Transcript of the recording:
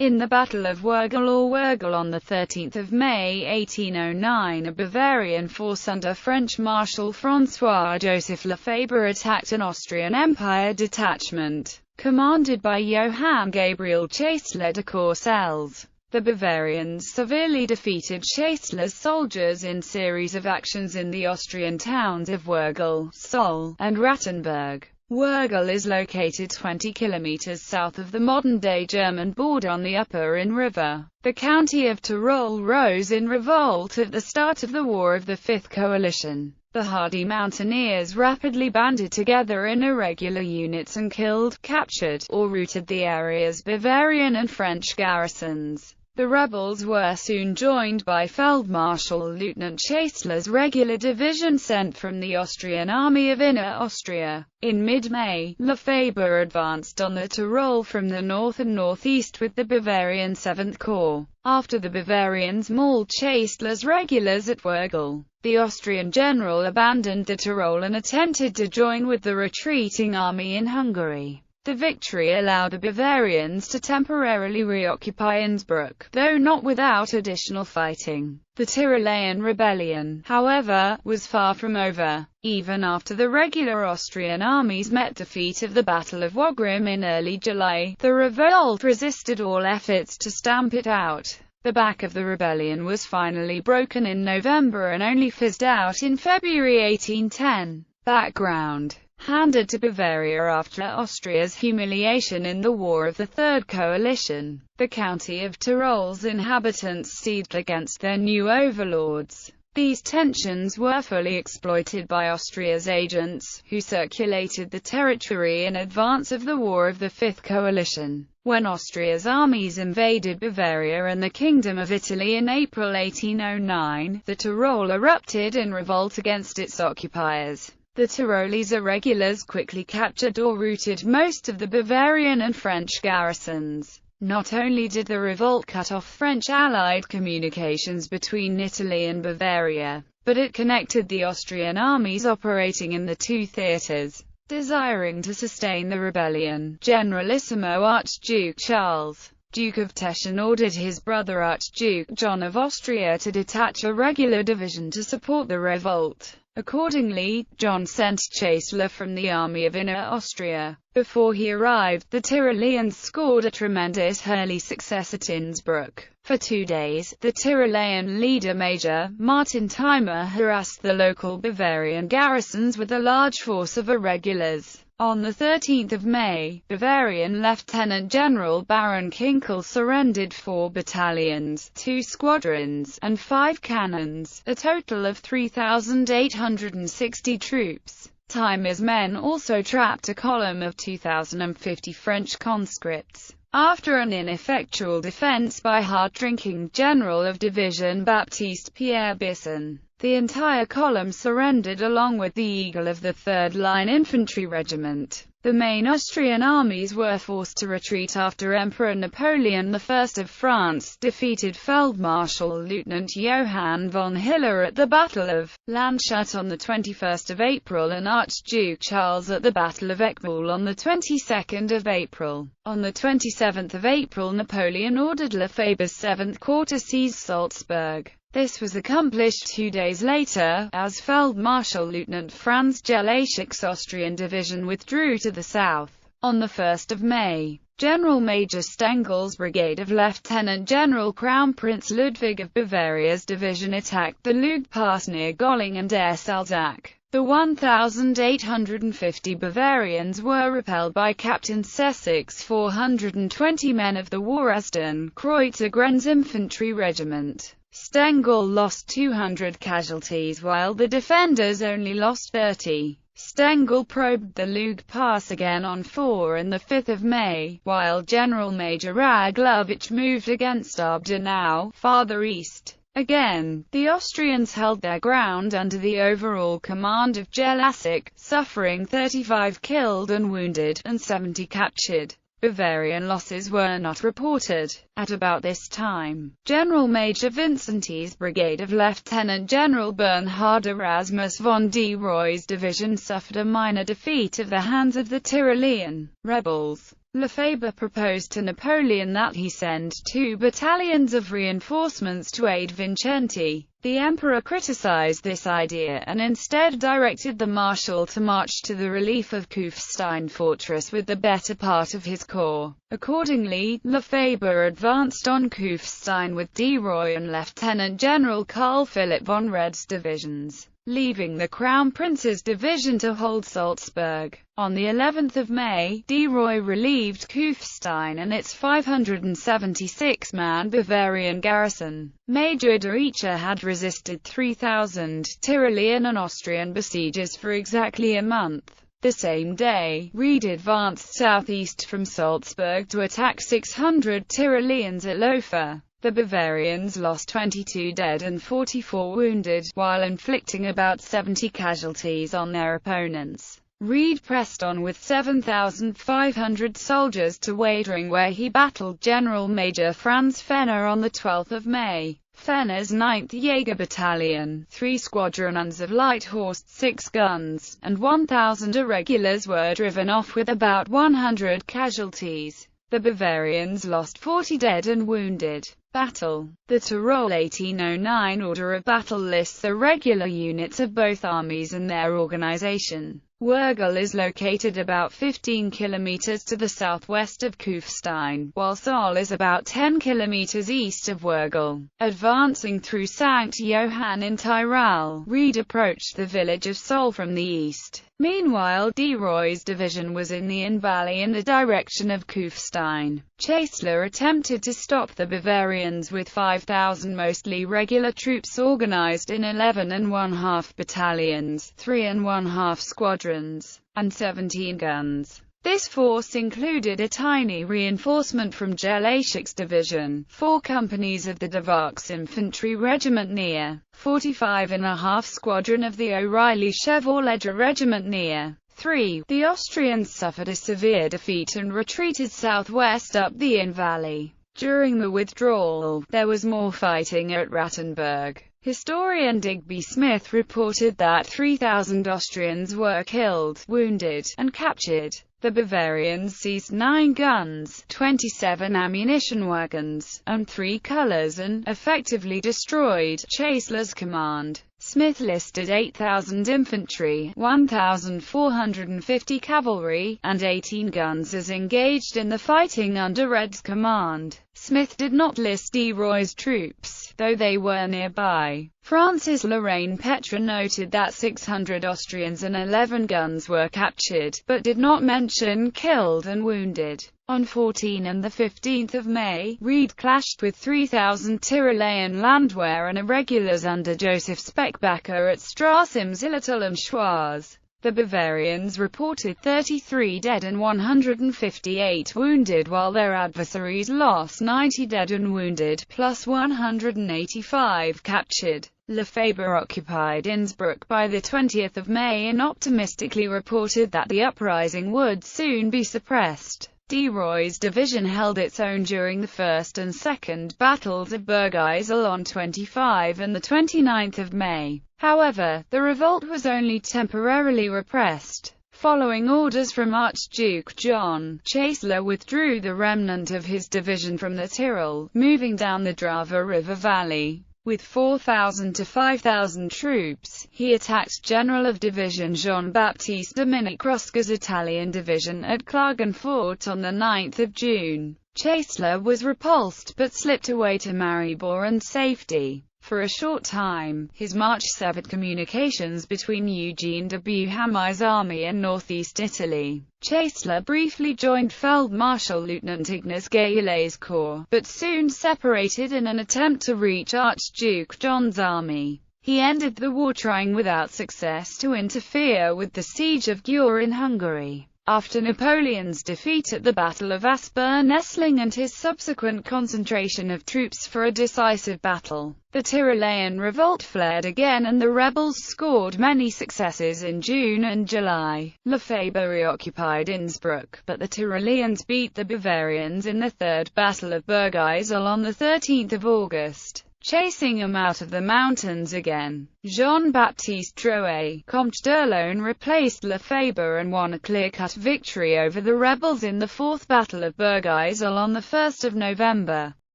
In the Battle of Wörgl on 13 May 1809, a Bavarian force under French Marshal François-Joseph Lefebvre attacked an Austrian Empire detachment, commanded by Johann Gabriel Chasseler de Courcelles. The Bavarians severely defeated Chasseler's soldiers in series of actions in the Austrian towns of Wörgl, Soll, and Rattenberg. Wörgl is located 20 kilometers south of the modern-day German border on the upper Inn River. The county of Tyrol rose in revolt at the start of the War of the Fifth Coalition. The hardy mountaineers rapidly banded together in irregular units and killed, captured, or routed the area's Bavarian and French garrisons. The rebels were soon joined by Feldmarschall Lieutenant Chasseler's regular division sent from the Austrian Army of Inner Austria. In mid-May, Lefebvre advanced on the Tyrol from the north and northeast with the Bavarian 7th Corps. After the Bavarians mauled Chasseler's regulars at Wörgl, the Austrian general abandoned the Tyrol and attempted to join with the retreating army in Hungary. The victory allowed the Bavarians to temporarily reoccupy Innsbruck, though not without additional fighting. The Tyrolean rebellion, however, was far from over. Even after the regular Austrian armies met defeat at the Battle of Wagram in early July, the revolt resisted all efforts to stamp it out. The back of the rebellion was finally broken in November and only fizzed out in February 1810. Background: handed to Bavaria after Austria's humiliation in the War of the Third Coalition, the county of Tyrol's inhabitants seethed against their new overlords. These tensions were fully exploited by Austria's agents, who circulated the territory in advance of the War of the Fifth Coalition. When Austria's armies invaded Bavaria and the Kingdom of Italy in April 1809, the Tyrol erupted in revolt against its occupiers. The Tyrolese irregulars quickly captured or routed most of the Bavarian and French garrisons. Not only did the revolt cut off French-Allied communications between Italy and Bavaria, but it connected the Austrian armies operating in the two theatres. Desiring to sustain the rebellion, Generalissimo Archduke Charles, Duke of Teschen, ordered his brother Archduke John of Austria to detach a regular division to support the revolt. Accordingly, John sent Chasseler from the army of Inner Austria. Before he arrived, the Tyroleans scored a tremendous early success at Innsbruck. For 2 days, the Tyrolean leader Major Martin Teimer harassed the local Bavarian garrisons with a large force of irregulars. On 13 May, Bavarian Lieutenant General Baron Kinkel surrendered 4 battalions, 2 squadrons, and 5 cannons, a total of 3,860 troops. Teimer's men also trapped a column of 2,050 French conscripts. After an ineffectual defense by hard-drinking General of Division Baptiste Pierre Bisson, the entire column surrendered along with the Eagle of the 3rd Line Infantry Regiment. The main Austrian armies were forced to retreat after Emperor Napoleon I of France defeated Feldmarschall Lieutenant Johann von Hiller at the Battle of Landshut on 21 April and Archduke Charles at the Battle of Eckmühl on 22 April. On 27 April, Napoleon ordered Lefebvre's 7th Corps to seize Salzburg. This was accomplished 2 days later, as Feldmarschall Lieutenant Franz Jellachik's Austrian division withdrew to the south. On 1 May, General Major Stengel's brigade of Lieutenant General Crown Prince Ludwig of Bavaria's division attacked the Lüg Pass near Golling and Salzach. The 1,850 Bavarians were repelled by Captain Sessik's 420 men of the Warasden Kreutzer Grenzinfanterie Regiment. Stengel lost 200 casualties while the defenders only lost 30. Stengel probed the Lüg Pass again on 4 and 5 May, while General Major Raglovich moved against Abdenau, farther east. Again, the Austrians held their ground under the overall command of Jellachik, suffering 35 killed and wounded, and 70 captured. Bavarian losses were not reported. At about this time, General Major Vincenti's brigade of Lieutenant General Bernhard Erasmus von de Roy's division suffered a minor defeat at the hands of the Tyrolean rebels. Lefebvre proposed to Napoleon that he send 2 battalions of reinforcements to aid Vincenti. The emperor criticized this idea, and instead directed the marshal to march to the relief of Kufstein fortress with the better part of his corps. Accordingly, Lefebvre advanced on Kufstein with de Rooy and Lieutenant General Carl Philipp von Wreder's divisions, leaving the Crown Prince's division to hold Salzburg. On the 11th of May, de Rooy relieved Kufstein and its 576-man Bavarian garrison. Major de Riecher had resisted 3,000 Tyrolean and Austrian besiegers for exactly a month. The same day, Reed advanced southeast from Salzburg to attack 600 Tyroleans at Lofer. The Bavarians lost 22 dead and 44 wounded, while inflicting about 70 casualties on their opponents. Reed pressed on with 7,500 soldiers to Wadering, where he battled General Major Franz Fenner on the 12th of May. Fenner's 9th Jaeger Battalion, 3 squadrons of light horse, 6 guns, and 1,000 irregulars were driven off with about 100 casualties. The Bavarians lost 40 dead and wounded. Battle. The Tyrol 1809 Order of Battle lists the regular units of both armies and their organization. Wörgl is located about 15 kilometers to the southwest of Kufstein, while Saal is about 10 kilometers east of Wörgl. Advancing through St. Johann in Tyrol, Reed approached the village of Saal from the east. Meanwhile, de Rooy's division was in the Inn Valley in the direction of Kufstein. Chassler attempted to stop the Bavarians with 5,000 mostly regular troops organized in 11½ battalions, 3½ squadrons, and 17 guns. This force included a tiny reinforcement from Jellachik's division, 4 companies of the de Vaux Infantry Regiment near, 45½ Squadron of the O'Reilly-Chevaulegger Regiment near. 3. The Austrians suffered a severe defeat and retreated southwest up the Inn Valley. During the withdrawal, there was more fighting at Rattenberg. Historian Digby Smith reported that 3,000 Austrians were killed, wounded, and captured. The Bavarians seized 9 guns, 27 ammunition wagons, and 3 colours and effectively destroyed Chassler's command. Smith listed 8,000 infantry, 1,450 cavalry, and 18 guns as engaged in the fighting under Reed's command. Smith did not list de Rooy's troops, though they were nearby. Francis Lorraine Petre noted that 600 Austrians and 11 guns were captured, but did not mention killed and wounded. On 14 and 15 May, Reed clashed with 3,000 Tyrolean Landwehr and irregulars under Joseph Speckbacher at Strasse im Zillertal am Schwarz. The Bavarians reported 33 dead and 158 wounded, while their adversaries lost 90 dead and wounded, plus 185 captured. Lefebvre occupied Innsbruck by the 20th of May and optimistically reported that the uprising would soon be suppressed. De Rooy's division held its own during the first and second battles of Bergheisel on 25 and 29 May. However, the revolt was only temporarily repressed. Following orders from Archduke John, Chassler withdrew the remnant of his division from the Tyrol, moving down the Drava River valley. With 4,000 to 5,000 troops, he attacked General of Division Jean-Baptiste Dominique Rosker's Italian division at Klagenfurt on 9 June. Chassler was repulsed but slipped away to Maribor and safety. For a short time, his march severed communications between Eugene de Beauharnais' army and northeast Italy. Chassler briefly joined Feld-Marshal Lieutenant Ignace Gayulet's corps, but soon separated in an attempt to reach Archduke John's army. He ended the war trying without success to interfere with the siege of Győr in Hungary. After Napoleon's defeat at the Battle of Aspern-Essling and his subsequent concentration of troops for a decisive battle, the Tyrolean revolt flared again and the rebels scored many successes in June and July. Lefebvre reoccupied Innsbruck, but the Tyroleans beat the Bavarians in the Third Battle of Bergheisel on 13 August. chasing him out of the mountains again. Jean-Baptiste Drouet, Comte d'Erlon, replaced Lefebvre and won a clear-cut victory over the rebels in the Fourth Battle of Bergheisel on 1 November.